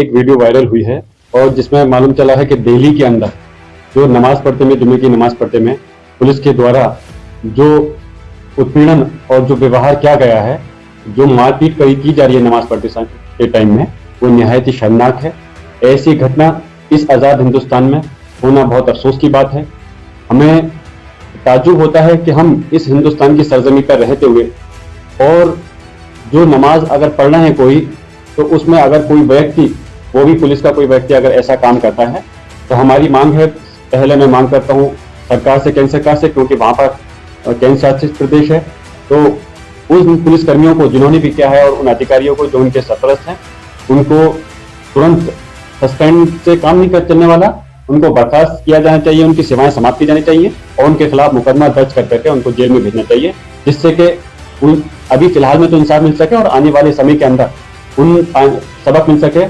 एक video viral हुई है और जिसमें मालूम चला है कि दिल्ली के अंदर जो नमाज पढ़ते में, जुमे की नमाज पढ़ते में पुलिस के द्वारा जो उत्पीड़न और जो व्यवहार किया गया है, जो मारपीट की जा रही है नमाज पढ़ते के टाइम में, वो निहायत ही शर्मनाक है। ऐसी घटना इस आज़ाद हिंदुस्तान में होना बहुत अफसोस की बात है। हमें ताज्जुब होता है कि हम इस हिंदुस्तान की सरजमी पर रहते हुए और जो नमाज अगर पढ़ना है कोई, तो उसमें अगर कोई व्यक्ति, वो भी पुलिस का कोई व्यक्ति अगर ऐसा काम करता है, तो हमारी मांग है, पहले मैं मांग करता हूँ सरकार से, केंद्र सरकार से, क्योंकि वहाँ पर केंद्र शासित प्रदेश है, तो उन पुलिसकर्मियों को जिन्होंने भी किया है और उन अधिकारियों को जो उनके सरपरस्त हैं, उनको तुरंत सस्पेंड से काम नहीं कर चलने वाला, उनको बर्खास्त किया जाना चाहिए, उनकी सेवाएं समाप्त की जानी चाहिए और उनके खिलाफ मुकदमा दर्ज कर करके उनको जेल में भेजना चाहिए, जिससे कि अभी फिलहाल में तो इंसाफ मिल सके और आने वाले समय के अंदर उन सबक मिल सके।